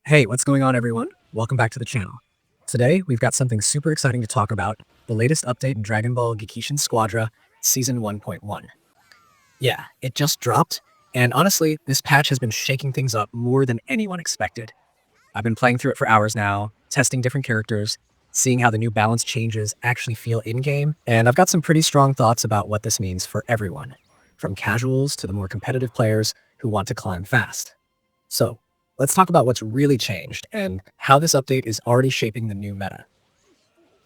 Hey, what's going on, everyone? Welcome back to the channel. Today, we've got something super exciting to talk about, the latest update in Dragon Ball Gekishin Squadra, Season 1.1. Yeah, it just dropped, and honestly, this patch has been shaking things up more than anyone expected. I've been playing through it for hours now, testing different characters, seeing how the new balance changes actually feel in-game, and I've got some pretty strong thoughts about what this means for everyone, from casuals to the more competitive players who want to climb fast. So, let's talk about what's really changed and how this update is already shaping the new meta.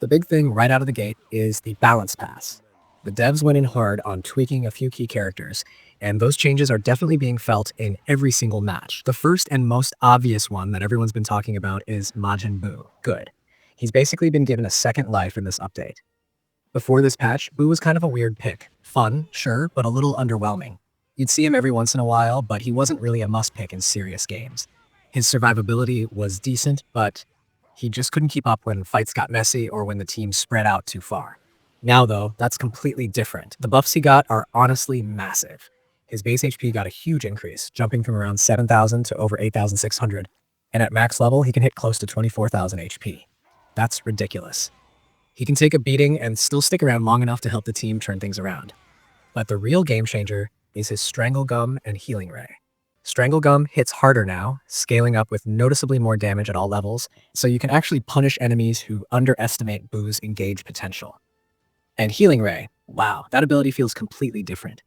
The big thing right out of the gate is the balance pass. The devs went in hard on tweaking a few key characters, and those changes are definitely being felt in every single match. The first and most obvious one that everyone's been talking about is Majin Buu. Good. He's basically been given a second life in this update. Before this patch, Buu was kind of a weird pick. Fun, sure, but a little underwhelming. You'd see him every once in a while, but he wasn't really a must-pick in serious games. His survivability was decent, but he just couldn't keep up when fights got messy or when the team spread out too far. Now, though, that's completely different. The buffs he got are honestly massive. His base HP got a huge increase, jumping from around 7,000 to over 8,600, and at max level, he can hit close to 24,000 HP. That's ridiculous. He can take a beating and still stick around long enough to help the team turn things around. But the real game changer is his Strangle Gum and Healing Ray. Strangle Gum hits harder now, scaling up with noticeably more damage at all levels, so you can actually punish enemies who underestimate Buu's engage potential. And Healing Ray, wow, that ability feels completely different.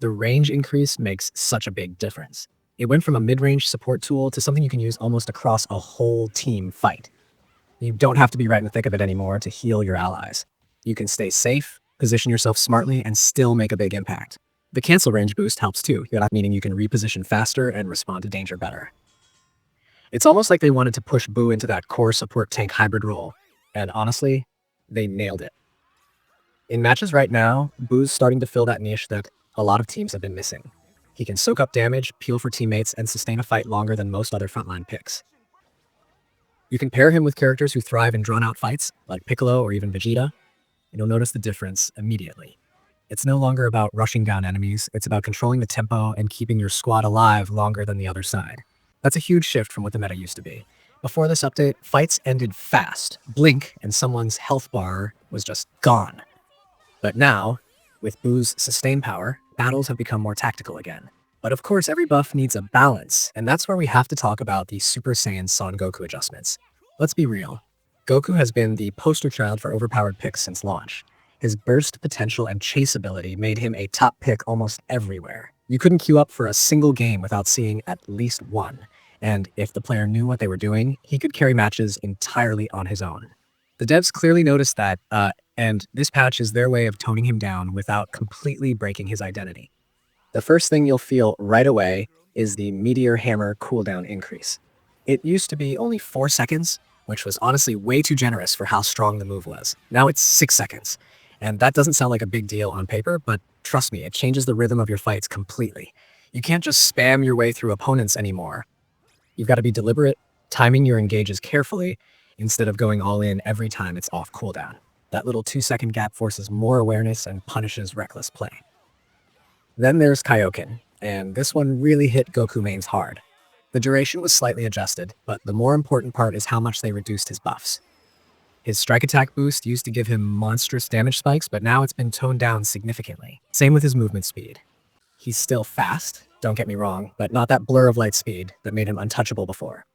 The range increase makes such a big difference. It went from a mid-range support tool to something you can use almost across a whole team fight. You don't have to be right in the thick of it anymore to heal your allies. You can stay safe, position yourself smartly, and still make a big impact. The cancel range boost helps too, meaning you can reposition faster and respond to danger better. It's almost like they wanted to push Buu into that core support tank hybrid role, and honestly, they nailed it. In matches right now, Buu's starting to fill that niche that a lot of teams have been missing. He can soak up damage, peel for teammates, and sustain a fight longer than most other frontline picks. You can pair him with characters who thrive in drawn-out fights, like Piccolo or even Vegeta, and you'll notice the difference immediately. It's no longer about rushing down enemies, it's about controlling the tempo and keeping your squad alive longer than the other side. That's a huge shift from what the meta used to be. Before this update, fights ended fast. Blink and someone's health bar was just gone. But now, with Buu's sustain power, battles have become more tactical again. But of course, every buff needs a balance, and that's where we have to talk about the Super Saiyan Son Goku adjustments. Let's be real. Goku has been the poster child for overpowered picks since launch. His burst potential and chase ability made him a top pick almost everywhere. You couldn't queue up for a single game without seeing at least one, and if the player knew what they were doing, he could carry matches entirely on his own. The devs clearly noticed that, and this patch is their way of toning him down without completely breaking his identity. The first thing you'll feel right away is the Meteor Hammer cooldown increase. It used to be only 4 seconds, which was honestly way too generous for how strong the move was. Now it's 6 seconds. And that doesn't sound like a big deal on paper, but trust me, it changes the rhythm of your fights completely. You can't just spam your way through opponents anymore. You've got to be deliberate, timing your engages carefully, instead of going all in every time it's off cooldown. That little 2-second gap forces more awareness and punishes reckless play. Then there's Kaioken, and this one really hit Goku mains hard. The duration was slightly adjusted, but the more important part is how much they reduced his buffs. His strike attack boost used to give him monstrous damage spikes, but now it's been toned down significantly. Same with his movement speed. He's still fast, don't get me wrong, but not that blur of light speed that made him untouchable before.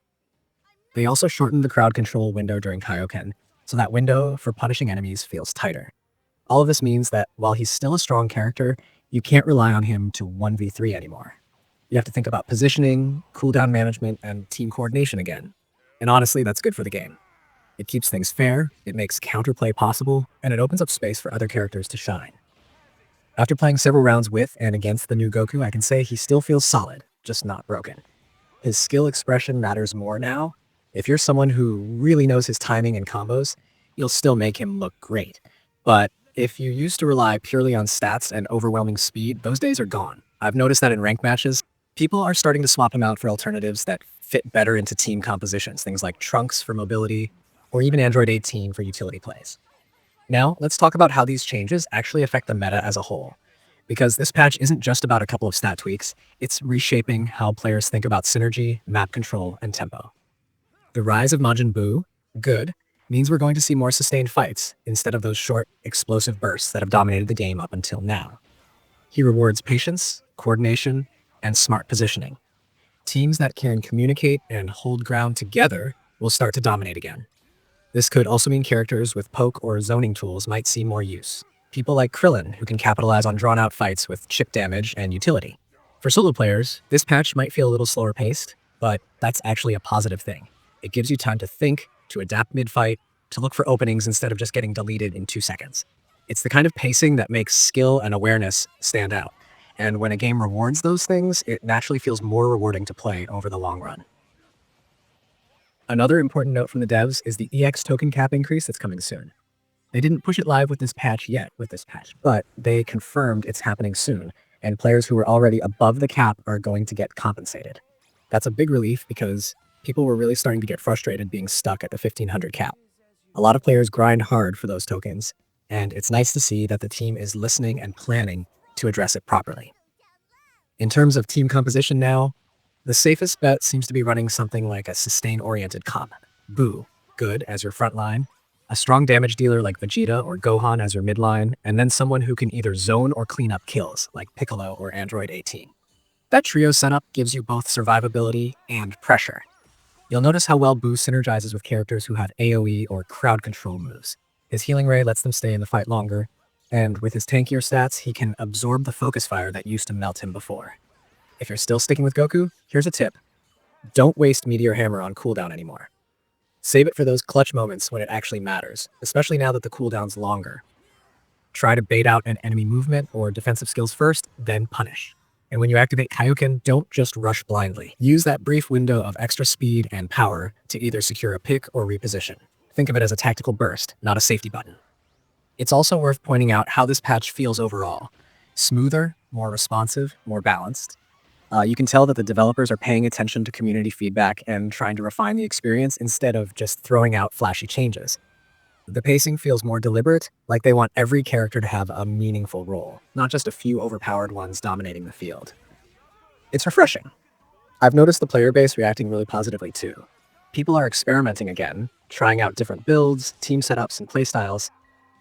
They also shortened the crowd control window during Kaioken, so that window for punishing enemies feels tighter. All of this means that while he's still a strong character, you can't rely on him to 1v3 anymore. You have to think about positioning, cooldown management, and team coordination again. And honestly, that's good for the game. It keeps things fair, it makes counterplay possible, and it opens up space for other characters to shine. After playing several rounds with and against the new Goku, I can say he still feels solid, just not broken. His skill expression matters more now. If you're someone who really knows his timing and combos, you'll still make him look great. But if you used to rely purely on stats and overwhelming speed, those days are gone. I've noticed that in ranked matches, people are starting to swap him out for alternatives that fit better into team compositions, things like Trunks for mobility, or even Android 18 for utility plays. Now, let's talk about how these changes actually affect the meta as a whole. Because this patch isn't just about a couple of stat tweaks, it's reshaping how players think about synergy, map control, and tempo. The rise of Majin Buu, good, means we're going to see more sustained fights instead of those short, explosive bursts that have dominated the game up until now. He rewards patience, coordination, and smart positioning. Teams that can communicate and hold ground together will start to dominate again. This could also mean characters with poke or zoning tools might see more use. People like Krillin, who can capitalize on drawn-out fights with chip damage and utility. For solo players, this patch might feel a little slower paced, but that's actually a positive thing. It gives you time to think, to adapt mid-fight, to look for openings instead of just getting deleted in 2 seconds. It's the kind of pacing that makes skill and awareness stand out. And when a game rewards those things, it naturally feels more rewarding to play over the long run. Another important note from the devs is the EX token cap increase that's coming soon. They didn't push it live with this patch, but they confirmed it's happening soon, and players who were already above the cap are going to get compensated. That's a big relief because people were really starting to get frustrated being stuck at the 1500 cap. A lot of players grind hard for those tokens, and it's nice to see that the team is listening and planning to address it properly. In terms of team composition now, the safest bet seems to be running something like a sustain-oriented comp. Buu, good as your front line, a strong damage dealer like Vegeta or Gohan as your mid line, and then someone who can either zone or clean up kills like Piccolo or Android 18. That trio setup gives you both survivability and pressure. You'll notice how well Buu synergizes with characters who have AoE or crowd control moves. His healing ray lets them stay in the fight longer, and with his tankier stats, he can absorb the focus fire that used to melt him before. If you're still sticking with Goku, here's a tip. Don't waste Meteor Hammer on cooldown anymore. Save it for those clutch moments when it actually matters, especially now that the cooldown's longer. Try to bait out an enemy movement or defensive skills first, then punish. And when you activate Kaioken, don't just rush blindly. Use that brief window of extra speed and power to either secure a pick or reposition. Think of it as a tactical burst, not a safety button. It's also worth pointing out how this patch feels overall. Smoother, more responsive, more balanced. You can tell that the developers are paying attention to community feedback and trying to refine the experience instead of just throwing out flashy changes. The pacing feels more deliberate, like they want every character to have a meaningful role, not just a few overpowered ones dominating the field. It's refreshing. I've noticed the player base reacting really positively too. People are experimenting again, trying out different builds, team setups, and playstyles.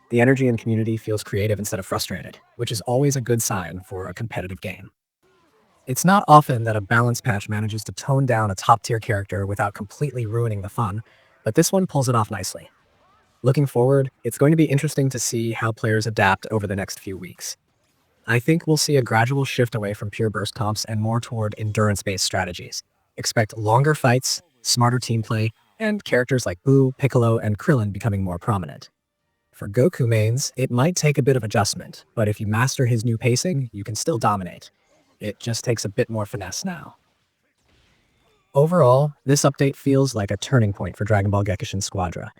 The energy in community feels creative instead of frustrated, which is always a good sign for a competitive game. It's not often that a balance patch manages to tone down a top-tier character without completely ruining the fun, but this one pulls it off nicely. Looking forward, it's going to be interesting to see how players adapt over the next few weeks. I think we'll see a gradual shift away from pure burst comps and more toward endurance-based strategies. Expect longer fights, smarter team play, and characters like Buu, Piccolo, and Krillin becoming more prominent. For Goku mains, it might take a bit of adjustment, but if you master his new pacing, you can still dominate. It just takes a bit more finesse now. Overall, this update feels like a turning point for Dragon Ball Gekishin Squadra.